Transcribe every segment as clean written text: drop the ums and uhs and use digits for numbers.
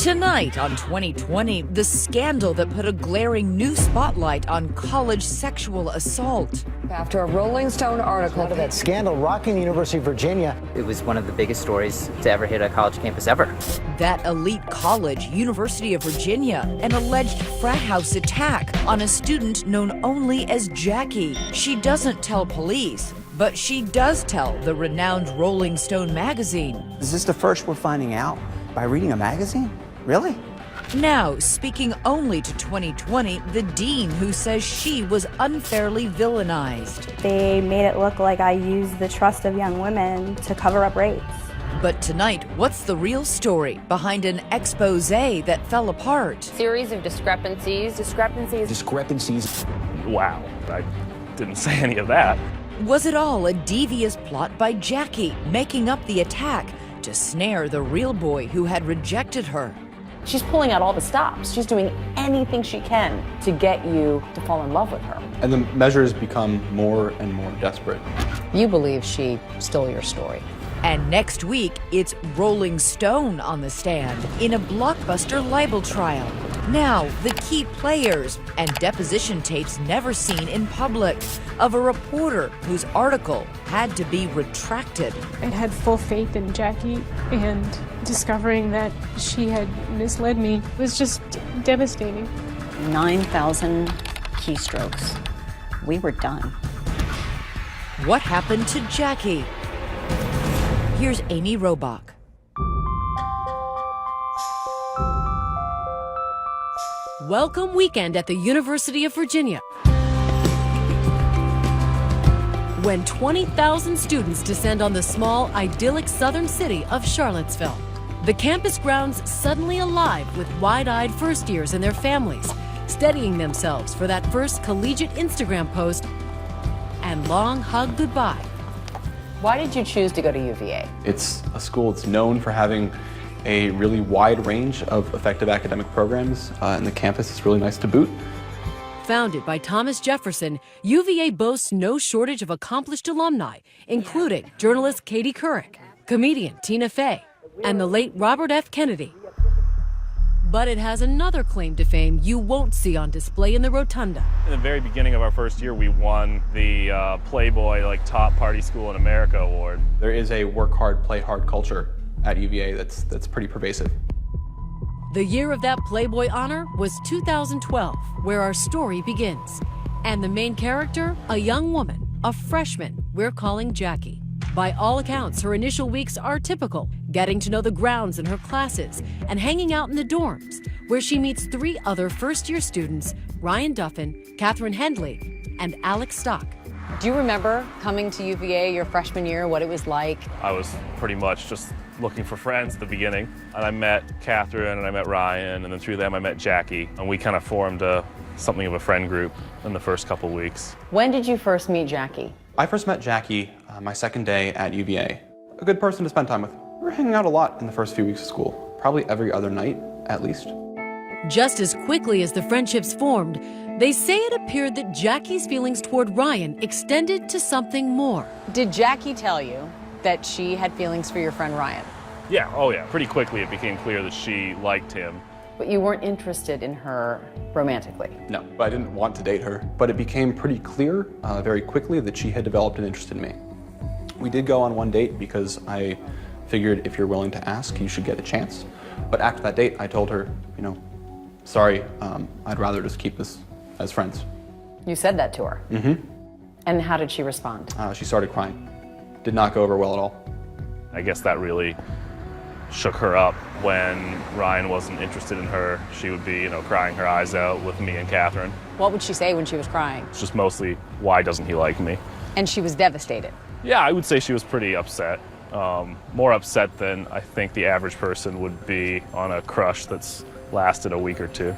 Tonight on 2020, the scandal that put a glaring new spotlight on college sexual assault. After a Rolling Stone article Out of that scandal rocking the University of Virginia. It was one of the biggest stories to ever hit a college campus ever. That elite college, University of Virginia, an alleged frat house attack on a student known only as Jackie. She doesn't tell police, but she does tell the renowned Rolling Stone magazine. Is this the first we're finding out by reading a magazine? Really? Now, speaking only to 2020, the dean who says she was unfairly villainized. They made it look like I used the trust of young women to cover up rapes. But tonight, what's the real story behind an expose that fell apart? Series of discrepancies. Wow, I didn't say any of that. Was it all a devious plot by Jackie, making up the attack to snare the real boy who had rejected her? She's pulling out all the stops. She's doing anything she can to get you to fall in love with her. And the measures become more and more desperate. you believe she stole your story. And next week, it's Rolling Stone on the stand in a blockbuster libel trial. Now, the key players and deposition tapes never seen in public of a reporter whose article had to be retracted. I had full faith in Jackie, and discovering that she had misled me was just devastating. 9,000 keystrokes. We were done. What happened to Jackie? Here's Amy Robach. Welcome weekend at the University of Virginia, when 20,000 students descend on the small, idyllic southern city of Charlottesville. The campus grounds suddenly alive with wide-eyed first years and their families, steadying themselves for that first collegiate Instagram post and long hug goodbye. Why did you choose to go to UVA? It's a school that's known for having a really wide range of effective academic programs, and the campus is really nice to boot. Founded by Thomas Jefferson, UVA boasts no shortage of accomplished alumni, including journalist Katie Couric, comedian Tina Fey, and the late Robert F. Kennedy. But it has another claim to fame you won't see on display in the rotunda. In the very beginning of our first year, we won the Playboy Top Party School in America award. There is a work hard, play hard culture at UVA that's pretty pervasive. The year of that Playboy honor was 2012, where our story begins. And the main character, a young woman, a freshman we're calling Jackie. By all accounts, her initial weeks are typical, getting to know the grounds in her classes and hanging out in the dorms, where she meets 3 other first-year students, Ryan Duffin, Catherine Hendley, and Alex Stock. Do you remember coming to UVA your freshman year, what it was like? I was pretty much just looking for friends at the beginning. And I met Catherine and I met Ryan, and then through them I met Jackie. And we kind of formed something of a friend group in the first couple weeks. When did you first meet Jackie? I first met Jackie my second day at UVA. A good person to spend time with. We were hanging out a lot in the first few weeks of school, probably every other night at least. Just as quickly as the friendships formed, they say it appeared that Jackie's feelings toward Ryan extended to something more. Did Jackie tell you that she had feelings for your friend Ryan? Yeah, oh yeah. Pretty quickly it became clear that she liked him. But you weren't interested in her romantically? No, but I didn't want to date her. But it became pretty clear very quickly that she had developed an interest in me. We did go on one date because I figured if you're willing to ask, you should get a chance. But after that date, I told her, sorry, I'd rather just keep this as friends. You said that to her? Mm-hmm. And how did she respond? She started crying. Did not go over well at all. I guess that really shook her up. When Ryan wasn't interested in her, she would be, crying her eyes out with me and Catherine. What would she say when she was crying? It's just mostly, why doesn't he like me? And she was devastated? Yeah, I would say she was pretty upset. More upset than I think the average person would be on a crush that's lasted a week or two.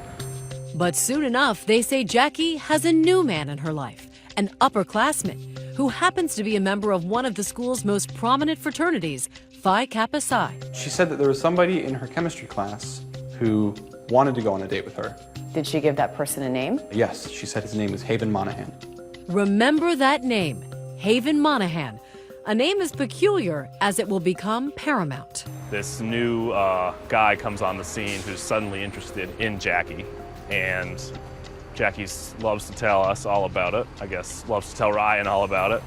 But soon enough, they say Jackie has a new man in her life, an upperclassman who happens to be a member of one of the school's most prominent fraternities, Phi Kappa Psi. She said that there was somebody in her chemistry class who wanted to go on a date with her. Did she give that person a name? Yes, she said his name is Haven Monahan. Remember that name, Haven Monahan, a name as peculiar as it will become paramount. This new guy comes on the scene who's suddenly interested in Jackie, and Jackie loves to tell us all about it. I guess loves to tell Ryan all about it.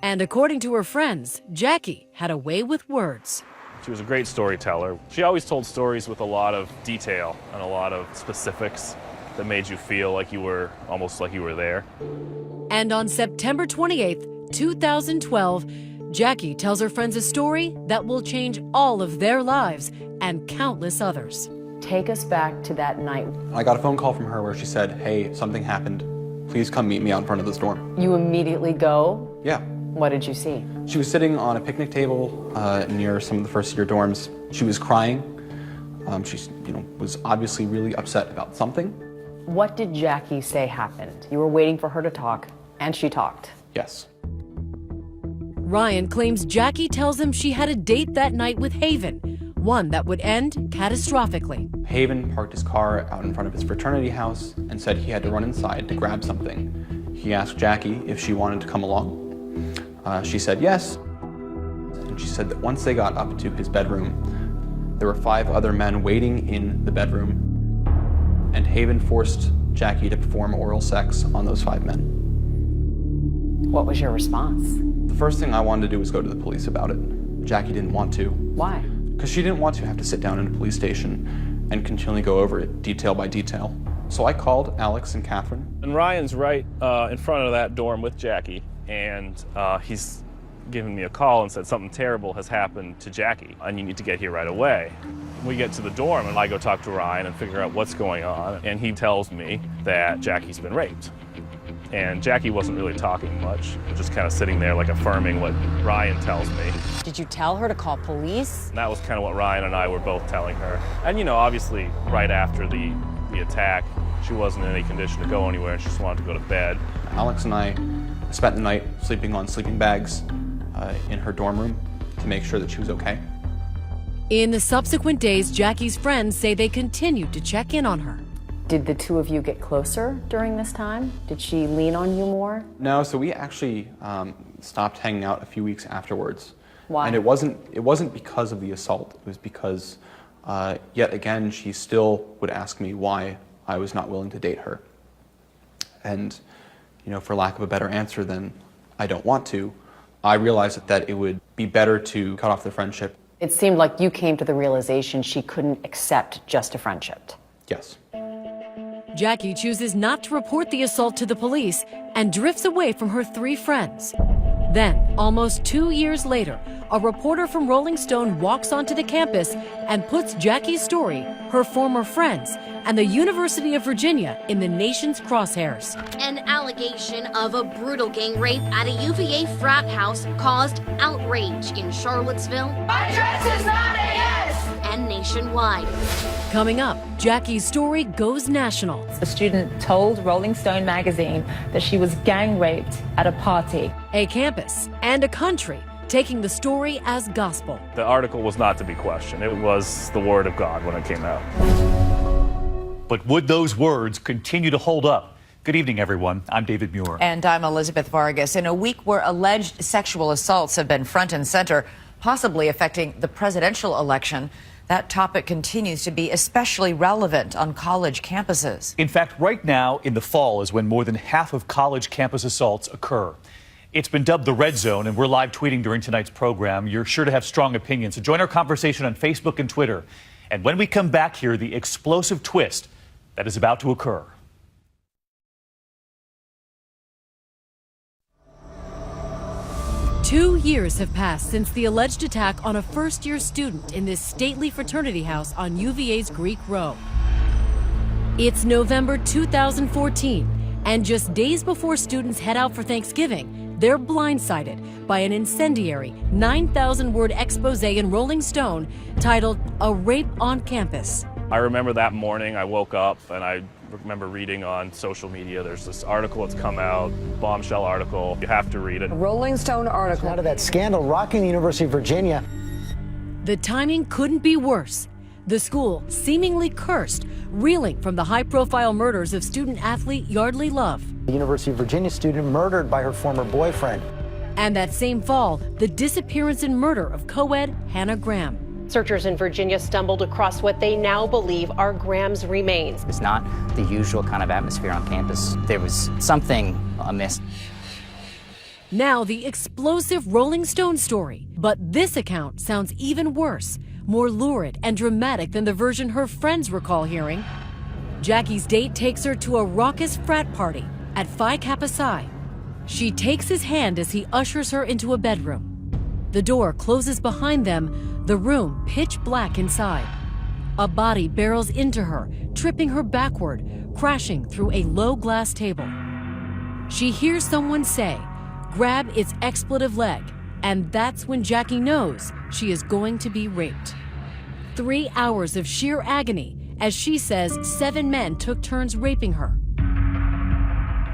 And according to her friends, Jackie had a way with words. She was a great storyteller. She always told stories with a lot of detail and a lot of specifics that made you feel like you were almost like you were there. And on September 28th, 2012, Jackie tells her friends a story that will change all of their lives and countless others. Take us back to that night. I got a phone call from her where she said, "Hey, something happened. Please come meet me out in front of this dorm." You immediately go? Yeah. What did you see? She was sitting on a picnic table near some of the first-year dorms. She was crying. She, was obviously really upset about something. What did Jackie say happened? You were waiting for her to talk, and she talked. Yes. Ryan claims Jackie tells him she had a date that night with Haven, one that would end catastrophically. Haven parked his car out in front of his fraternity house and said he had to run inside to grab something. He asked Jackie if she wanted to come along. She said yes, and she said that once they got up to his bedroom, there were 5 other men waiting in the bedroom, and Haven forced Jackie to perform oral sex on those 5 men. What was your response? The first thing I wanted to do was go to the police about it. Jackie didn't want to. Why? Because she didn't want to have to sit down in a police station and continually go over it detail by detail. So I called Alex and Catherine. And Ryan's right in front of that dorm with Jackie, and he's given me a call and said something terrible has happened to Jackie, and you need to get here right away. We get to the dorm, and I go talk to Ryan and figure out what's going on, and he tells me that Jackie's been raped. And Jackie wasn't really talking much, just kind of sitting there like affirming what Ryan tells me. Did you tell her to call police? And that was kind of what Ryan and I were both telling her. And obviously right after the attack, she wasn't in any condition to go anywhere and she just wanted to go to bed. Alex and I spent the night sleeping on sleeping bags in her dorm room to make sure that she was okay. In the subsequent days, Jackie's friends say they continued to check in on her. Did the two of you get closer during this time? Did she lean on you more? No, so we actually stopped hanging out a few weeks afterwards. Why? And it wasn't because of the assault. It was because, yet again, she still would ask me why I was not willing to date her. And, for lack of a better answer than I don't want to, I realized that it would be better to cut off the friendship. It seemed like you came to the realization she couldn't accept just a friendship. Yes. Jackie chooses not to report the assault to the police and drifts away from her 3 friends. Then, almost 2 years later, a reporter from Rolling Stone walks onto the campus and puts Jackie's story, her former friends, and the University of Virginia in the nation's crosshairs. An allegation of a brutal gang rape at a UVA frat house caused outrage in Charlottesville. My dress is not a yes! And nationwide. Coming up, Jackie's story goes national. A student told Rolling Stone magazine that she was gang raped at a party. A campus and a country taking the story as gospel. The article was not to be questioned. It was the word of God when it came out. But would those words continue to hold up? Good evening, everyone. I'm David Muir. And I'm Elizabeth Vargas. In a week where alleged sexual assaults have been front and center, possibly affecting the presidential election, that topic continues to be especially relevant on college campuses. In fact, right now in the fall is when more than half of college campus assaults occur. It's been dubbed the Red Zone, and we're live tweeting during tonight's program. You're sure to have strong opinions, so join our conversation on Facebook and Twitter. And when we come back here, the explosive twist that is about to occur. Two years have passed since the alleged attack on a first-year student in this stately fraternity house on UVA's Greek Row. It's November 2014, and just days before students head out for Thanksgiving, they're blindsided by an incendiary 9,000-word expose in Rolling Stone titled "A Rape on Campus." I remember that morning I woke up and I remember reading on social media, there's this article that's come out, bombshell article. You have to read it. Rolling Stone article. Out of that scandal rocking the University of Virginia. The timing couldn't be worse. The school, seemingly cursed, reeling from the high-profile murders of student-athlete Yardley Love. The University of Virginia student murdered by her former boyfriend. And that same fall, the disappearance and murder of co-ed Hannah Graham. Searchers in Virginia stumbled across what they now believe are Graham's remains. It's not the usual kind of atmosphere on campus. There was something amiss. Now the explosive Rolling Stone story. But this account sounds even worse, more lurid and dramatic than the version her friends recall hearing. Jackie's date takes her to a raucous frat party at Phi Kappa Psi. She takes his hand as he ushers her into a bedroom. The door closes behind them, the room pitch black inside. A body barrels into her, tripping her backward, crashing through a low glass table. She hears someone say, "Grab its expletive leg," and that's when Jackie knows she is going to be raped. 3 hours of sheer agony as she says 7 men took turns raping her.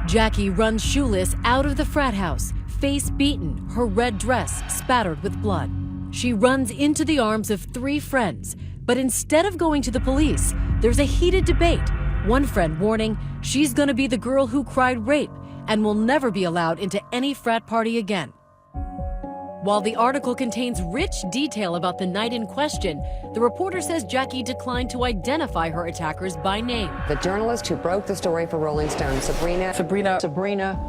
Jackie runs shoeless out of the frat house, face beaten, her red dress spattered with blood. She runs into the arms of 3 friends, but instead of going to the police, there's a heated debate. One friend warning she's gonna be the girl who cried rape and will never be allowed into any frat party again. While the article contains rich detail about the night in question, the reporter says Jackie declined to identify her attackers by name. The journalist who broke the story for Rolling Stone, Sabrina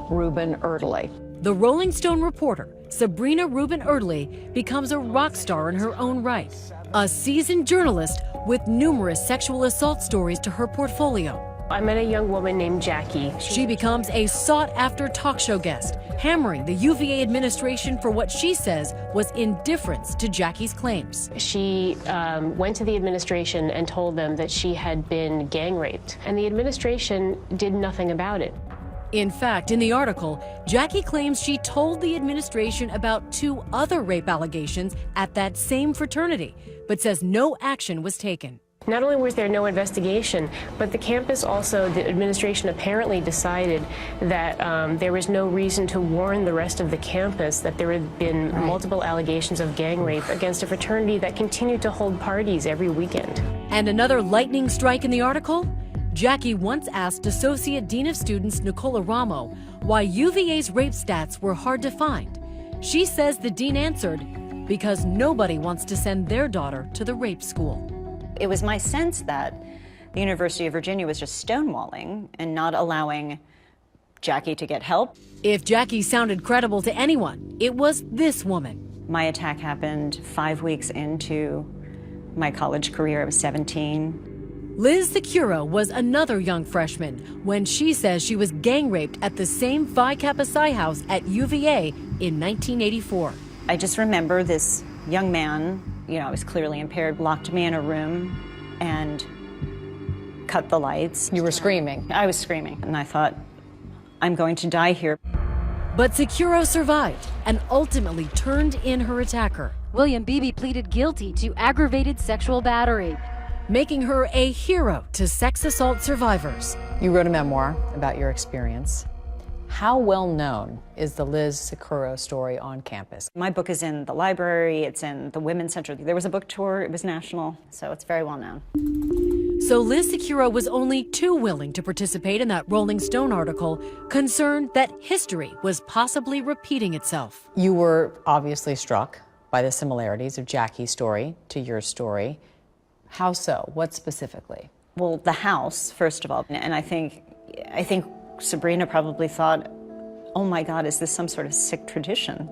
Rubin Erdely. The Rolling Stone reporter, Sabrina Rubin Erdely, becomes a rock star in her own right. A seasoned journalist with numerous sexual assault stories to her portfolio. I met a young woman named Jackie. She becomes a sought-after talk show guest, hammering the UVA administration for what she says was indifference to Jackie's claims. She went to the administration and told them that she had been gang raped, and the administration did nothing about it. In fact, in the article, Jackie claims she told the administration about 2 other rape allegations at that same fraternity, but says no action was taken. Not only was there no investigation, but the campus also, the administration apparently decided that there was no reason to warn the rest of the campus that there had been multiple allegations of gang rape against a fraternity that continued to hold parties every weekend. And another lightning strike in the article? Jackie once asked Associate Dean of Students Nicola Ramo why UVA's rape stats were hard to find. She says the dean answered, because nobody wants to send their daughter to the rape school. It was my sense that the University of Virginia was just stonewalling and not allowing Jackie to get help. If Jackie sounded credible to anyone, it was this woman. My attack happened 5 weeks into my college career. I was 17. Liz Securo was another young freshman when she says she was gang raped at the same Phi Kappa Psi house at UVA in 1984. I just remember this young man, I was clearly impaired, locked me in a room and cut the lights. You were screaming. I was screaming, and I thought, I'm going to die here. But Securo survived and ultimately turned in her attacker. William Beebe pleaded guilty to aggravated sexual battery, making her a hero to sex assault survivors. You wrote a memoir about your experience. How well known is the Liz Securo story on campus? My book is in the library, it's in the Women's Center. There was a book tour, it was national, so it's very well known. So Liz Securo was only too willing to participate in that Rolling Stone article, concerned that history was possibly repeating itself. You were obviously struck by the similarities of Jackie's story to your story. How so? What specifically? Well, the house, first of all, and I think Sabrina probably thought, oh my God, is this some sort of sick tradition?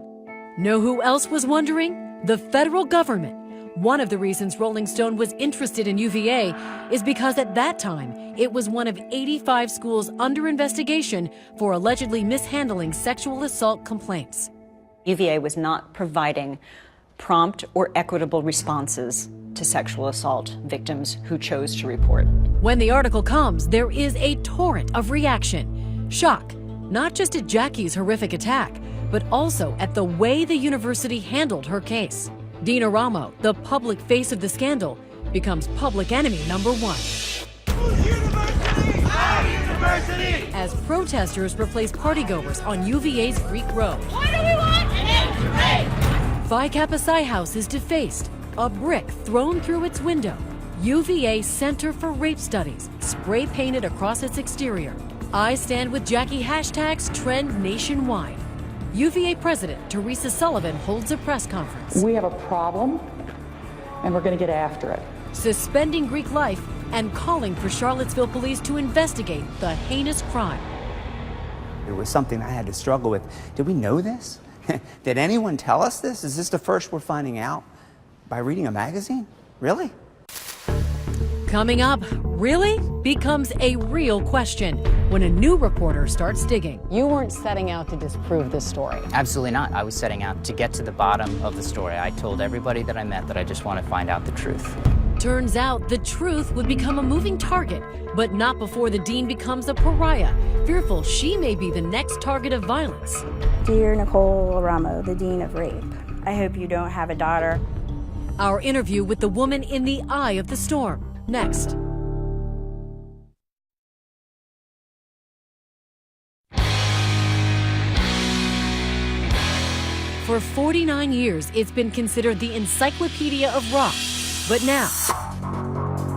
Know who else was wondering? The federal government. One of the reasons Rolling Stone was interested in UVA is because at that time, it was one of 85 schools under investigation for allegedly mishandling sexual assault complaints. UVA was not providing prompt or equitable responses to sexual assault victims who chose to report. When the article comes, there is a torrent of reaction. Shock, not just at Jackie's horrific attack, but also at the way the university handled her case. Dina Ramo, the public face of the scandal, becomes public enemy #1. As protesters replace partygoers on UVA's Greek Road. What do we want? An end to rape! Phi Kappa Psi house is defaced, a brick thrown through its window. UVA Center for Rape Studies spray painted across its exterior. I Stand With Jackie hashtags trend nationwide. UVA President Teresa Sullivan holds a press conference. We have a problem, and we're going to get after it. Suspending Greek life and calling for Charlottesville police to investigate the heinous crime. It was something I had to struggle with. Did we know this? Did anyone tell us this? Is this the first we're finding out by reading a magazine? Really? Coming up, really becomes a real question when a new reporter starts digging. You weren't setting out to disprove this story. Absolutely not. I was setting out to get to the bottom of the story. I told everybody that I met that I just want to find out the truth. Turns out the truth would become a moving target, but not before the dean becomes a pariah, fearful she may be the next target of violence. Dear Nicole Ramo, the dean of rape, I hope you don't have a daughter. Our interview with the woman in the eye of the storm. Next. For 49 years, it's been considered the encyclopedia of rock. But now,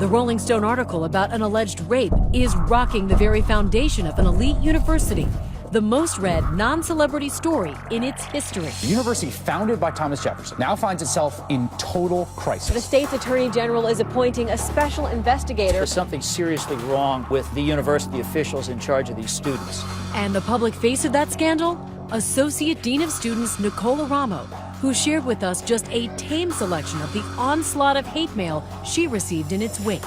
the Rolling Stone article about an alleged rape is rocking the very foundation of an elite university. The most read non-celebrity story in its history. The university founded by Thomas Jefferson now finds itself in total crisis. The state's attorney general is appointing a special investigator. There's something seriously wrong with the university officials in charge of these students. And the public face of that scandal? Associate Dean of Students Nicole Ramo, who shared with us just a tame selection of the onslaught of hate mail she received in its wake.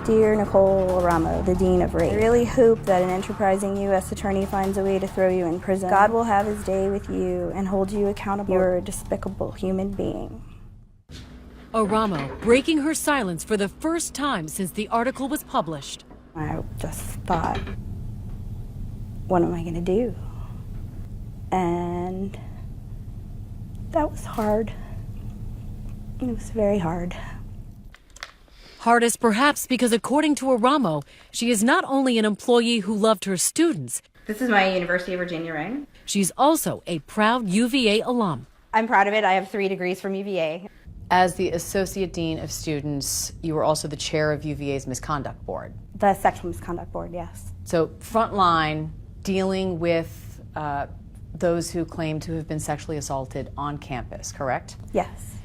Dear Nicole Ramo, the dean of rape, I really hope that an enterprising U.S. attorney finds a way to throw you in prison. God will have his day with you and hold you accountable. You're a despicable human being. Ramo breaking her silence for the first time since the article was published. I just thought, what am I going to do? And that was hard. It was very hard. Hardest perhaps because according to Ramo, she is not only an employee who loved her students. This is my University of Virginia ring. She's also a proud UVA alum. I'm proud of it. I have 3 degrees from UVA. As the Associate Dean of Students, you were also the chair of UVA's Misconduct Board. The Sexual Misconduct Board, yes. So frontline, dealing with those who claim to have been sexually assaulted on campus, correct? Yes.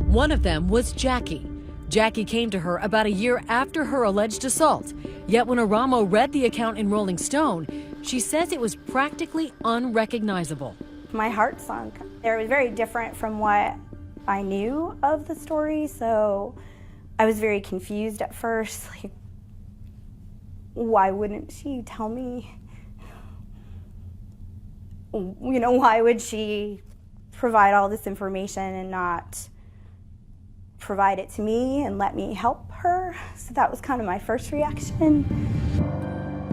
One of them was Jackie. Jackie came to her about a year after her alleged assault. Yet when Ramo read the account in Rolling Stone, she says it was practically unrecognizable. My heart sunk. It was very different from what I knew of the story, so I was very confused at first. Like, why wouldn't she tell me? You know, why would she provide all this information and not provide it to me and let me help her? So that was kind of my first reaction.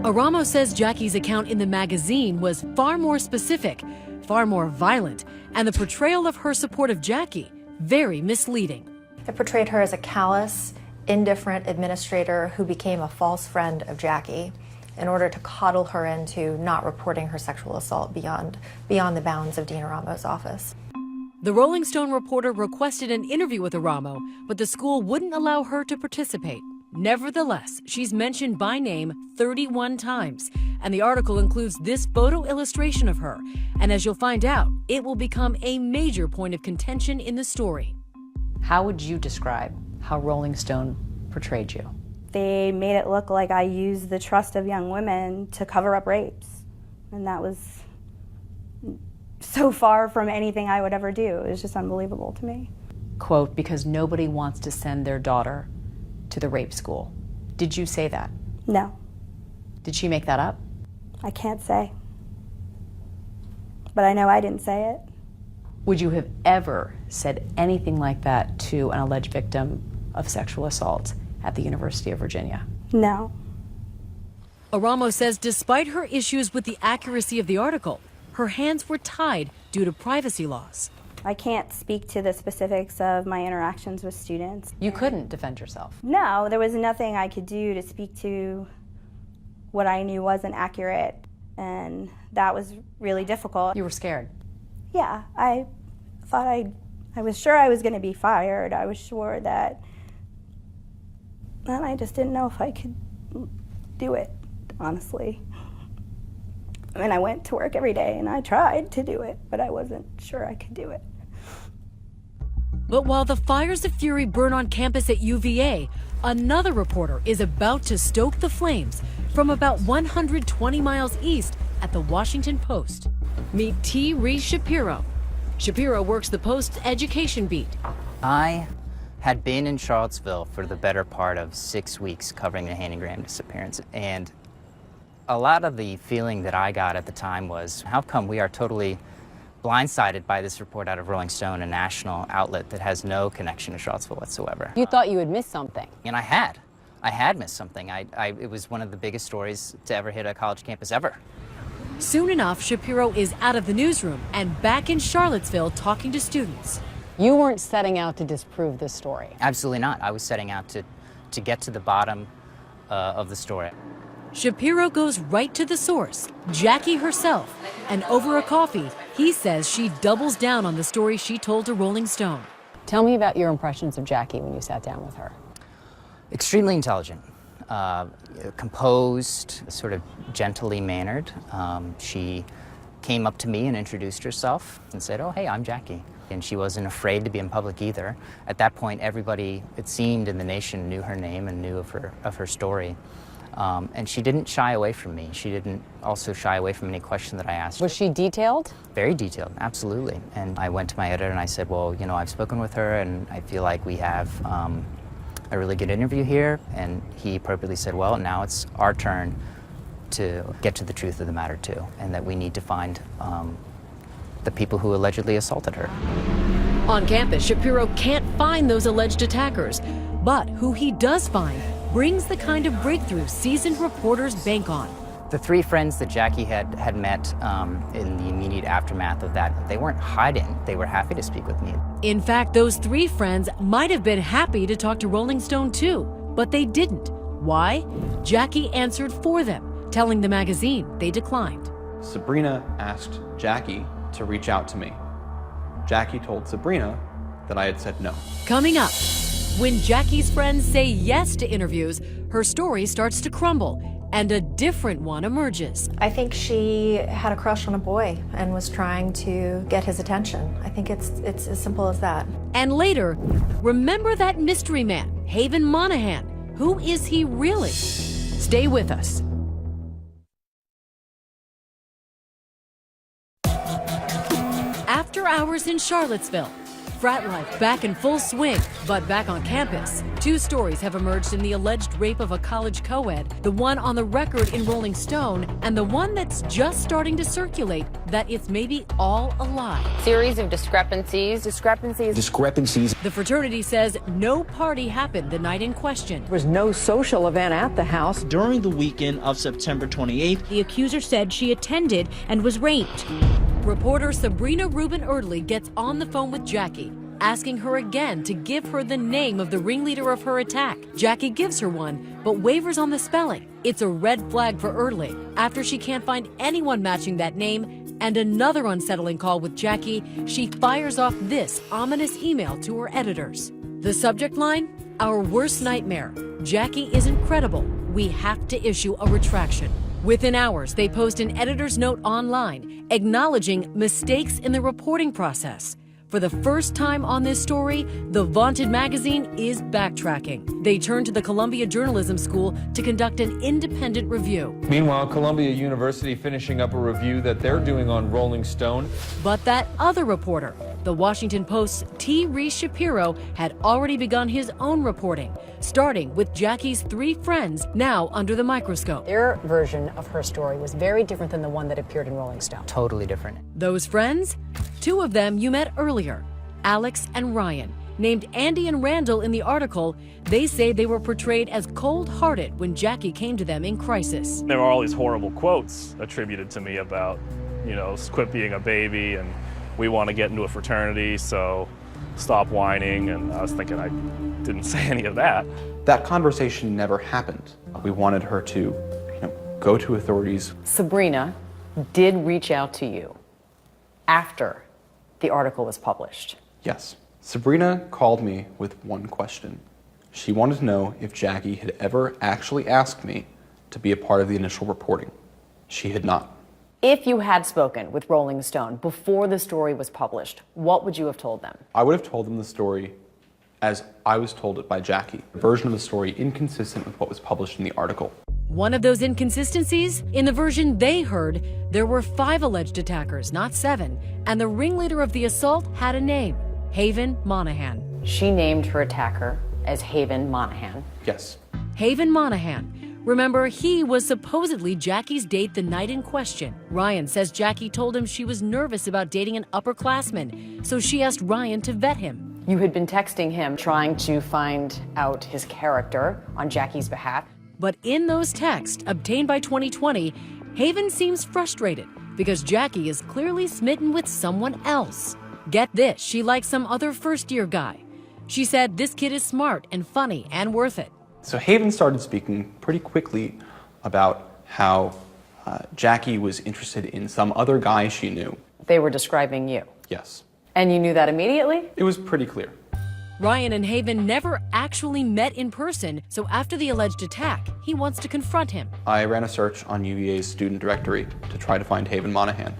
Ramo says Jackie's account in the magazine was far more specific, far more violent, and the portrayal of her support of Jackie very misleading. It portrayed her as a callous, indifferent administrator who became a false friend of Jackie in order to coddle her into not reporting her sexual assault beyond the bounds of Dean Ramo's office. The Rolling Stone reporter requested an interview with Ramo, but the school wouldn't allow her to participate. Nevertheless, she's mentioned by name 31 times, and the article includes this photo illustration of her. And as you'll find out, it will become a major point of contention in the story. How would you describe how Rolling Stone portrayed you? They made it look like I used the trust of young women to cover up rapes, and that was so far from anything I would ever do. It was just unbelievable to me. Quote, because nobody wants to send their daughter to the rape school. Did you say that? No. Did she make that up? I can't say. But I know I didn't say it. Would you have ever said anything like that to an alleged victim of sexual assault at the University of Virginia? No. Ramo says despite her issues with the accuracy of the article, her hands were tied due to privacy laws. I can't speak to the specifics of my interactions with students. You couldn't defend yourself? No, there was nothing I could do to speak to what I knew wasn't accurate, and that was really difficult. You were scared? Yeah, I thought I was sure I was going to be fired. I was sure that, and I just didn't know if I could do it, honestly. And I went to work every day and I tried to do it, but I wasn't sure I could do it. But while the fires of fury burn on campus at UVA, another reporter is about to stoke the flames from about 120 miles east at the Washington Post. Meet T. Reese Shapiro. Shapiro works the Post's education beat. I had been in Charlottesville for the better part of 6 weeks covering the Haney Graham disappearance, and a lot of the feeling that I got at the time was, how come we are totally blindsided by this report out of Rolling Stone, a national outlet that has no connection to Charlottesville whatsoever? You thought you had missed something. And I had missed something. It was one of the biggest stories to ever hit a college campus ever. Soon enough, Shapiro is out of the newsroom and back in Charlottesville talking to students. You weren't setting out to disprove this story. Absolutely not. I was setting out to get to the bottom of the story. Shapiro goes right to the source, Jackie herself, and over a coffee, he says she doubles down on the story she told to Rolling Stone. Tell me about your impressions of Jackie when you sat down with her. Extremely intelligent, composed, sort of gently mannered. She came up to me and introduced herself and said, "Oh, hey, I'm Jackie." And she wasn't afraid to be in public either. At that point, everybody, it seemed, in the nation knew her name and knew of her story. And she didn't shy away from me. She didn't also shy away from any question that I asked. Was she detailed? Very detailed, absolutely. And I went to my editor and I said, well, you know, I've spoken with her and I feel like we have a really good interview here. And he appropriately said, well, now it's our turn to get to the truth of the matter too, and that we need to find the people who allegedly assaulted her. On campus, Shapiro can't find those alleged attackers, but who he does find brings the kind of breakthrough seasoned reporters bank on. The three friends that Jackie had met in the immediate aftermath of that, they weren't hiding. They were happy to speak with me. In fact, those three friends might have been happy to talk to Rolling Stone too, but they didn't. Why? Jackie answered for them, telling the magazine they declined. Sabrina asked Jackie to reach out to me. Jackie told Sabrina that I had said no. Coming up, when Jackie's friends say yes to interviews, her story starts to crumble and a different one emerges. I think she had a crush on a boy and was trying to get his attention. I think it's as simple as that. And later, remember that mystery man, Haven Monahan. Who is he really? Stay with us. After hours in Charlottesville, frat life back in full swing, but back on campus. Two stories have emerged in the alleged rape of a college co-ed, the one on the record in Rolling Stone, and the one that's just starting to circulate that it's maybe all a lie. Series of discrepancies. The fraternity says no party happened the night in question. There was no social event at the house. During the weekend of September 28th, the accuser said she attended and was raped. Reporter Sabrina Rubin Erdely gets on the phone with Jackie, asking her again to give her the name of the ringleader of her attack. Jackie gives her one, but wavers on the spelling. It's a red flag for Erdely after she can't find anyone matching that name, and another unsettling call with Jackie, she fires off this ominous email to her editors. The subject line? Our worst nightmare. Jackie isn't credible. We have to issue a retraction. Within hours, they post an editor's note online acknowledging mistakes in the reporting process. For the first time on this story, the vaunted magazine is backtracking. They turn to the Columbia Journalism School to conduct an independent review. Meanwhile, Columbia University finishing up a review that they're doing on Rolling Stone. But that other reporter, the Washington Post's T. Reese Shapiro, had already begun his own reporting, starting with Jackie's three friends now under the microscope. Their version of her story was very different than the one that appeared in Rolling Stone. Totally different. Those friends? Two of them you met earlier, Alex and Ryan. Named Andy and Randall in the article, they say they were portrayed as cold-hearted when Jackie came to them in crisis. There were all these horrible quotes attributed to me about, you know, quit being a baby and we want to get into a fraternity, so stop whining. And I was thinking I didn't say any of that. That conversation never happened. We wanted her to, go to authorities. Sabrina did reach out to you after the article was published. Yes. Sabrina called me with one question. She wanted to know if Jackie had ever actually asked me to be a part of the initial reporting. She had not. If you had spoken with Rolling Stone before the story was published, what would you have told them? I would have told them the story as I was told it by Jackie, a version of the story inconsistent with what was published in the article. One of those inconsistencies, in the version they heard, there were 5 alleged attackers, not 7, and the ringleader of the assault had a name, Haven Monahan. She named her attacker as Haven Monahan. Yes. Haven Monahan. Remember, he was supposedly Jackie's date the night in question. Ryan says Jackie told him she was nervous about dating an upperclassman, so she asked Ryan to vet him. You had been texting him trying to find out his character on Jackie's behalf. But in those texts obtained by 2020, Haven seems frustrated because Jackie is clearly smitten with someone else. Get this, she likes some other first-year guy. She said this kid is smart and funny and worth it. So Haven started speaking pretty quickly about how Jackie was interested in some other guy she knew. They were describing you. Yes. And you knew that immediately? It was pretty clear. Ryan and Haven never actually met in person, so after the alleged attack, he wants to confront him. I ran a search on UVA's student directory to try to find Haven Monahan.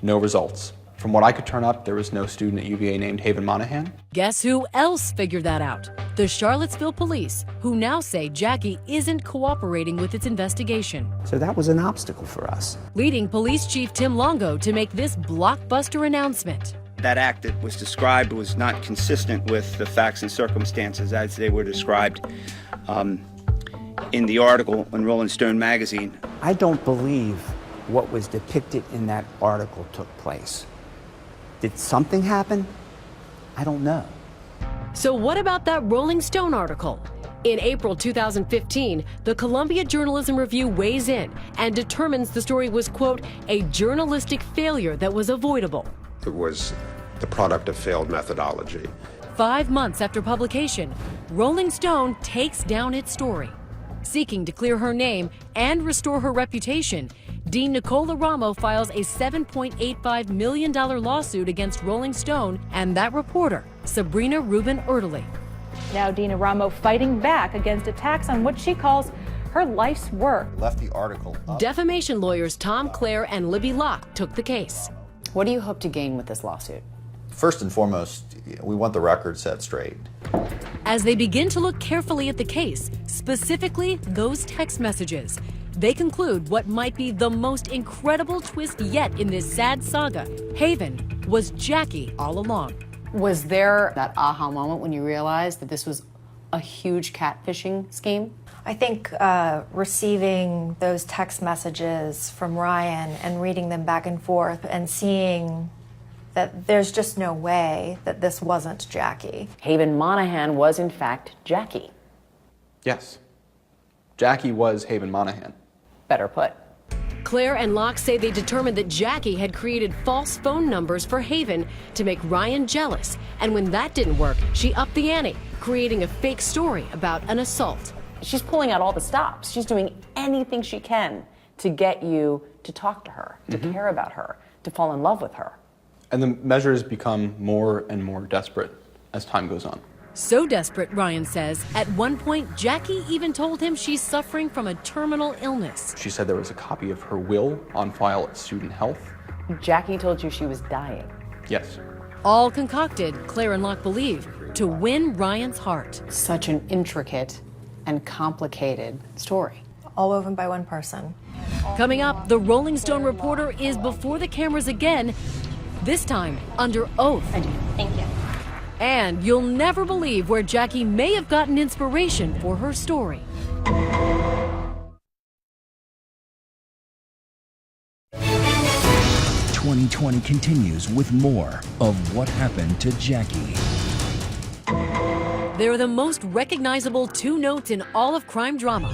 No results. From what I could turn up, there was no student at UVA named Haven Monahan. Guess who else figured that out? The Charlottesville police, who now say Jackie isn't cooperating with its investigation. So that was an obstacle for us. Leading Police Chief Tim Longo to make this blockbuster announcement. That act that was described was not consistent with the facts and circumstances as they were described in the article in Rolling Stone magazine. I don't believe what was depicted in that article took place. Did something happen? I don't know. So what about that Rolling Stone article? In April 2015, the Columbia Journalism Review weighs in and determines the story was, quote, a journalistic failure that was avoidable. It was the product of failed methodology. 5 months after publication, Rolling Stone takes down its story. Seeking to clear her name and restore her reputation, Dean Nicola Ramo files a $7.85 million lawsuit against Rolling Stone and that reporter, Sabrina Rubin Erdely. Now Dina Ramo fighting back against attacks on what she calls her life's work. Left the article up. Defamation lawyers Tom Clare and Libby Locke took the case. What do you hope to gain with this lawsuit? First and foremost, we want the record set straight. As they begin to look carefully at the case, specifically those text messages, they conclude what might be the most incredible twist yet in this sad saga. Haven was Jackie all along. Was there that aha moment when you realized that this was a huge catfishing scheme? I think receiving those text messages from Ryan and reading them back and forth and seeing that there's just no way that this wasn't Jackie. Haven Monahan was, in fact, Jackie. Yes. Jackie was Haven Monahan. Better put. Claire and Locke say they determined that Jackie had created false phone numbers for Haven to make Ryan jealous. And when that didn't work, she upped the ante, creating a fake story about an assault. She's pulling out all the stops. She's doing anything she can to get you to talk to her, to care about her, to fall in love with her. And the measures become more and more desperate as time goes on. So desperate, Ryan says, at one point, Jackie even told him she's suffering from a terminal illness. She said there was a copy of her will on file at Student Health. Jackie told you she was dying. Yes. All concocted, Claire and Locke believe, to win Ryan's heart. Such an intricate and complicated story. All woven by one person. Coming up, the Rolling Stone reporter is before the cameras again, this time under oath. I do. Thank you. And you'll never believe where Jackie may have gotten inspiration for her story. 2020 continues with more of What Happened to Jackie. They're the most recognizable 2 notes in all of crime drama.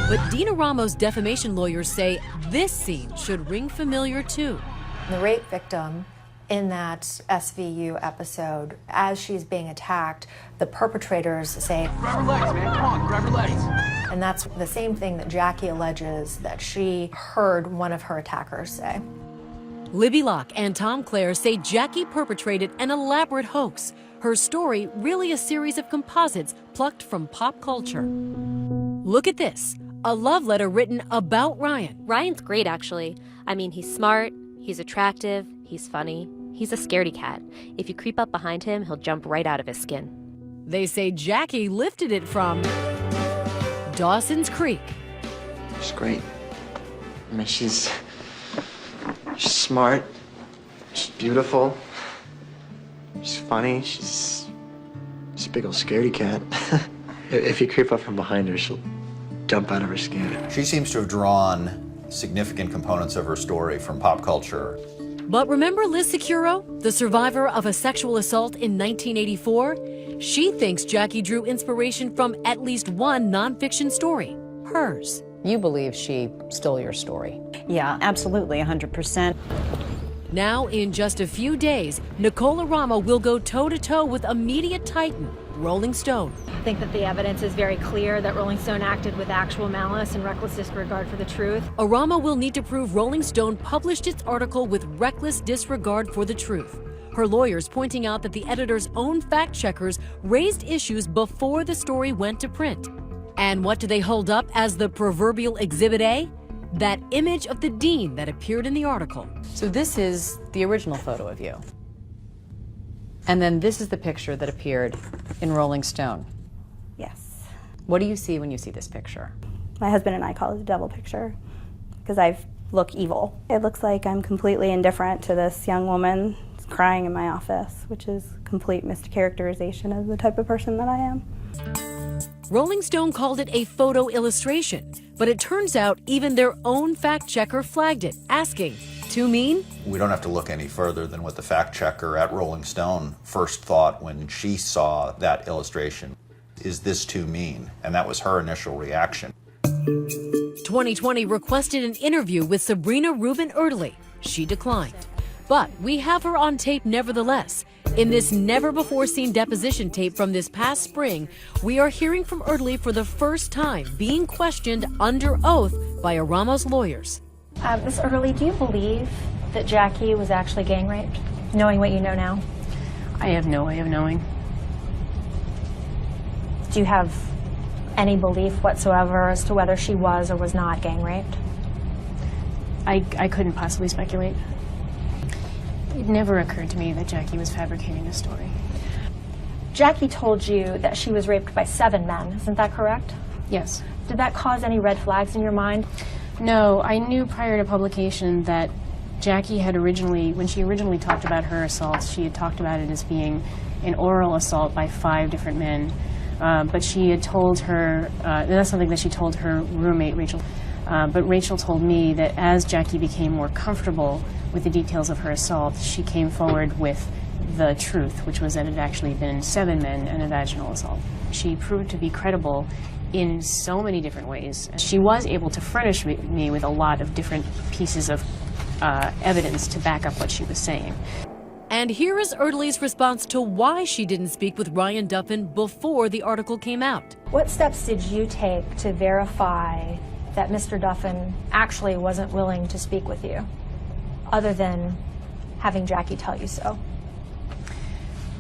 But Dina Ramos' defamation lawyers say this scene should ring familiar too. The rape victim in that SVU episode, as she's being attacked, the perpetrators say, "Grab her legs, man, come on, grab her legs." And that's the same thing that Jackie alleges that she heard one of her attackers say. Libby Locke and Tom Clare say Jackie perpetrated an elaborate hoax. Her story really a series of composites plucked from pop culture. Look at this. a love letter written about Ryan. Ryan's great, actually. I mean, he's smart, he's attractive, he's funny, he's a scaredy cat. If you creep up behind him, he'll jump right out of his skin. They say Jackie lifted it from Dawson's Creek. She's great. I mean, she's smart, she's beautiful, she's funny, she's a big old scaredy cat. If you creep up from behind her, she'll jump out of her skin. She seems to have drawn significant components of her story from pop culture. But remember Liz Securo, the survivor of a sexual assault in 1984? She thinks Jackie drew inspiration from at least one nonfiction story, hers. You believe she stole your story? Yeah, absolutely, 100%. Now, in just a few days, Nicole Aramo will go toe-to-toe with a media titan, Rolling Stone. I think that the evidence is very clear that Rolling Stone acted with actual malice and reckless disregard for the truth. Aramo will need to prove Rolling Stone published its article with reckless disregard for the truth. Her lawyers pointing out that the editor's own fact-checkers raised issues before the story went to print. And what do they hold up as the proverbial Exhibit A? That image of the dean that appeared in the article. So this is the original photo of you. And then this is the picture that appeared in Rolling Stone. Yes. What do you see when you see this picture? My husband and I call it the devil picture because I look evil. It looks like I'm completely indifferent to this young woman crying in my office, which is complete mischaracterization of the type of person that I am. Rolling Stone called it a photo illustration, but it turns out even their own fact-checker flagged it, asking, too mean? We don't have to look any further than what the fact checker at Rolling Stone first thought when she saw that illustration. Is this too mean? And that was her initial reaction. 2020 requested an interview with Sabrina Rubin Erdely. She declined. But we have her on tape nevertheless. In this never-before-seen deposition tape from this past spring, we are hearing from Erdely for the first time being questioned under oath by Aramo's lawyers. Ms. Erdely, do you believe that Jackie was actually gang raped, knowing what you know now? I have no way of knowing. Do you have any belief whatsoever as to whether she was or was not gang raped? I couldn't possibly speculate. It never occurred to me that Jackie was fabricating a story. Jackie told you that she was raped by 7 men, isn't that correct? Yes. Did that cause any red flags in your mind? No, I knew prior to publication that Jackie had originally, when she originally talked about her assaults, she had talked about it as being an oral assault by 5 different men. But she had told her, and that's something that she told her roommate, Rachel. But Rachel told me that as Jackie became more comfortable with the details of her assault, she came forward with the truth, which was that it had actually been 7 men and a vaginal assault. She proved to be credible in so many different ways. She was able to furnish me with a lot of different pieces of evidence to back up what she was saying. And here is Erdely's response to why she didn't speak with Ryan Duffin before the article came out. What steps did you take to verify that Mr. Duffin actually wasn't willing to speak with you, other than having Jackie tell you so?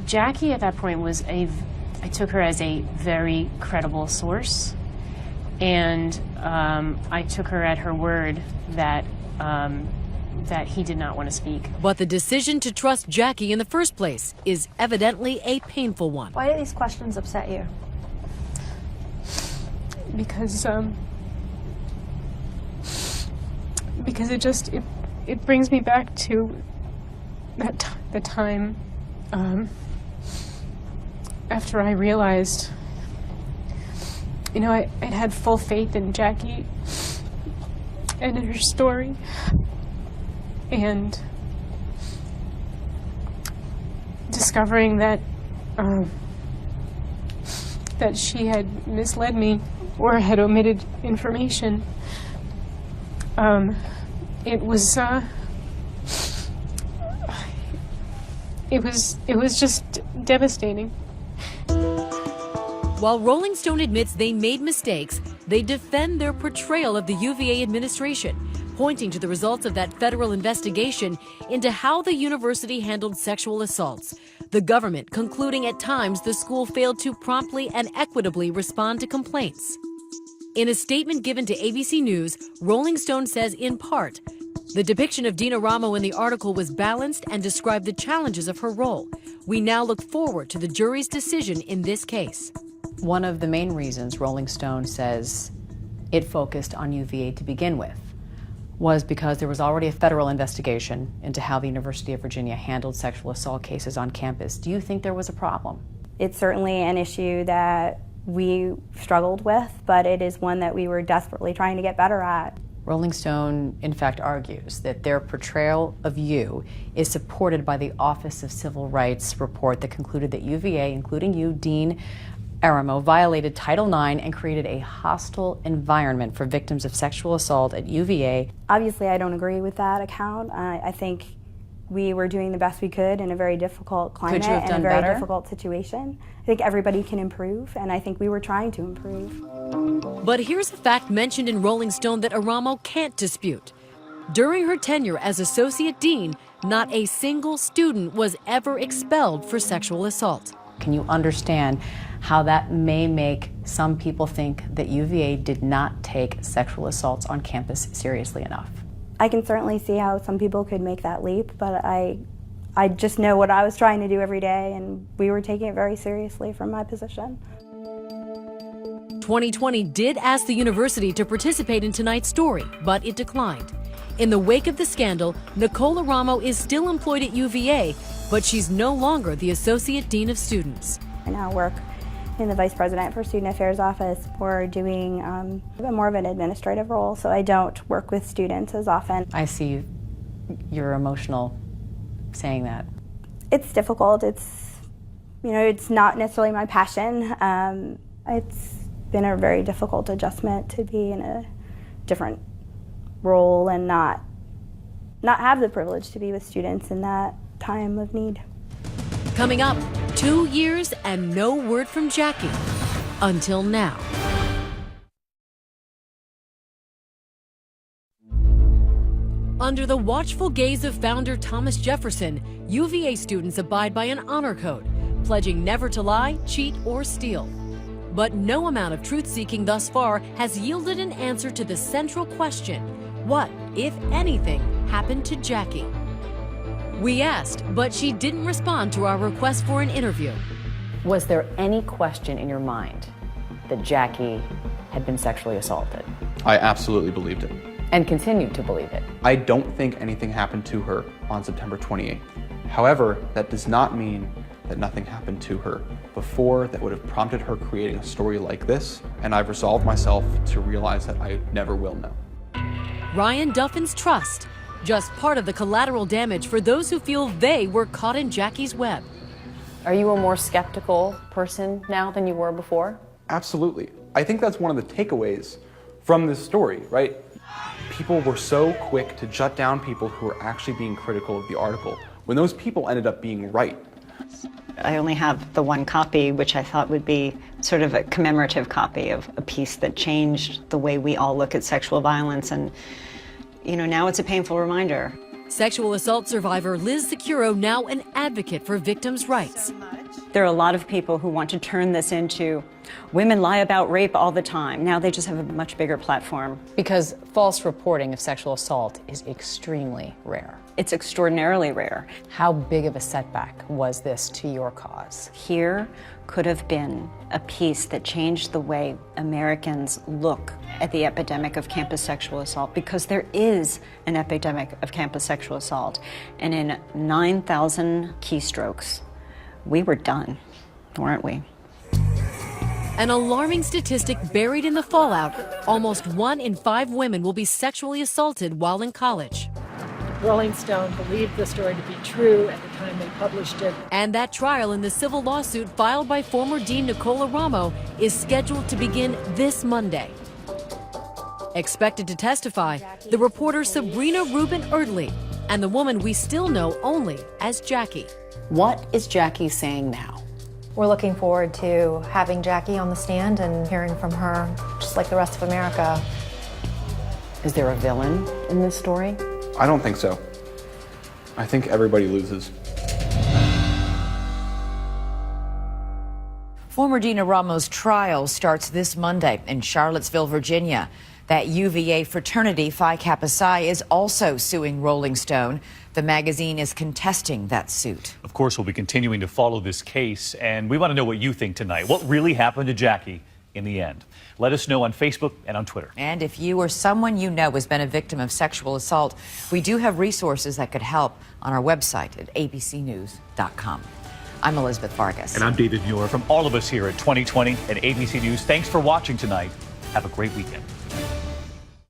Jackie at that point was I took her as a very credible source, and I took her at her word that that he did not want to speak. But the decision to trust Jackie in the first place is evidently a painful one. Why do these questions upset you? Because it brings me back to the time after I realized, you know, I had full faith in Jackie and in her story, and discovering that that she had misled me or had omitted information. It was just devastating. While Rolling Stone admits they made mistakes, they defend their portrayal of the UVA administration, pointing to the results of that federal investigation into how the university handled sexual assaults. The government concluding at times the school failed to promptly and equitably respond to complaints. In a statement given to ABC News, Rolling Stone says, in part, the depiction of Dina Ramo in the article was balanced and described the challenges of her role. We now look forward to the jury's decision in this case. One of the main reasons Rolling Stone says it focused on UVA to begin with was because there was already a federal investigation into how the University of Virginia handled sexual assault cases on campus. Do you think there was a problem? It's certainly an issue that we struggled with, but it is one that we were desperately trying to get better at. Rolling Stone, in fact, argues that their portrayal of you is supported by the Office of Civil Rights report that concluded that UVA, including you, Dean Aramo, violated Title IX and created a hostile environment for victims of sexual assault at UVA. Obviously, I don't agree with that account. I think we were doing the best we could in a very difficult climate Could you have and done a very better? difficult situation. I think everybody can improve, and I think we were trying to improve. But here's a fact mentioned in Rolling Stone that Aramo can't dispute. During her tenure as Associate Dean, not a single student was ever expelled for sexual assault. Can you understand how that may make some people think that UVA did not take sexual assaults on campus seriously enough? I can certainly see how some people could make that leap, but I just know what I was trying to do every day, and we were taking it very seriously from my position. 2020 did ask the university to participate in tonight's story, but it declined. In the wake of the scandal, Nicole Aramo is still employed at UVA, but she's no longer the Associate Dean of Students. I now work in the Vice President for Student Affairs Office. We're doing more of an administrative role, so I don't work with students as often. I see you're emotional saying that. It's difficult. It's not necessarily my passion. It's been a very difficult adjustment to be in a different role and not have the privilege to be with students in that time of need. Coming up, 2 years and no word from Jackie. Until now. Under the watchful gaze of founder Thomas Jefferson, UVA students abide by an honor code, pledging never to lie, cheat, or steal. But no amount of truth-seeking thus far has yielded an answer to the central question: what, if anything, happened to Jackie? We asked, but she didn't respond to our request for an interview. Was there any question in your mind that Jackie had been sexually assaulted? I absolutely believed it. And continued to believe it? I don't think anything happened to her on September 28th. However, that does not mean that nothing happened to her before that would have prompted her creating a story like this, and I've resolved myself to realize that I never will know. Ryan Duffin's trust, just part of the collateral damage for those who feel they were caught in Jackie's web. Are you a more skeptical person now than you were before? Absolutely. I think that's one of the takeaways from this story, right? People were so quick to shut down people who were actually being critical of the article, when those people ended up being right. I only have the one copy, which I thought would be sort of a commemorative copy of a piece that changed the way we all look at sexual violence. And, now it's a painful reminder. Sexual assault survivor Liz Securo, now an advocate for victims' rights. There are a lot of people who want to turn this into women lie about rape all the time. Now they just have a much bigger platform. Because false reporting of sexual assault is extremely rare. It's extraordinarily rare. How big of a setback was this to your cause? Here could have been a piece that changed the way Americans look at the epidemic of campus sexual assault, because there is an epidemic of campus sexual assault. And in 9,000 keystrokes, we were done, weren't we? An alarming statistic buried in the fallout: almost 1 in 5 women will be sexually assaulted while in college. Rolling Stone believed the story to be true at the time they published it. And that trial in the civil lawsuit filed by former Dean Nicole Aramo is scheduled to begin this Monday. Expected to testify, the reporter Sabrina Rubin Erdely, and the woman we still know only as Jackie. What is Jackie saying now? We're looking forward to having Jackie on the stand and hearing from her, just like the rest of America. Is there a villain in this story? I don't think so. I think everybody loses. Former Dina Ramos' trial starts this Monday in Charlottesville, Virginia. That UVA fraternity, Phi Kappa Psi, is also suing Rolling Stone. The magazine is contesting that suit. Of course, we'll be continuing to follow this case, and we want to know what you think tonight. What really happened to Jackie in the end? Let us know on Facebook and on Twitter. And if you or someone you know has been a victim of sexual assault, we do have resources that could help on our website at abcnews.com. I'm Elizabeth Vargas. And I'm David Muir. From all of us here at 2020 and ABC News, thanks for watching tonight. Have a great weekend.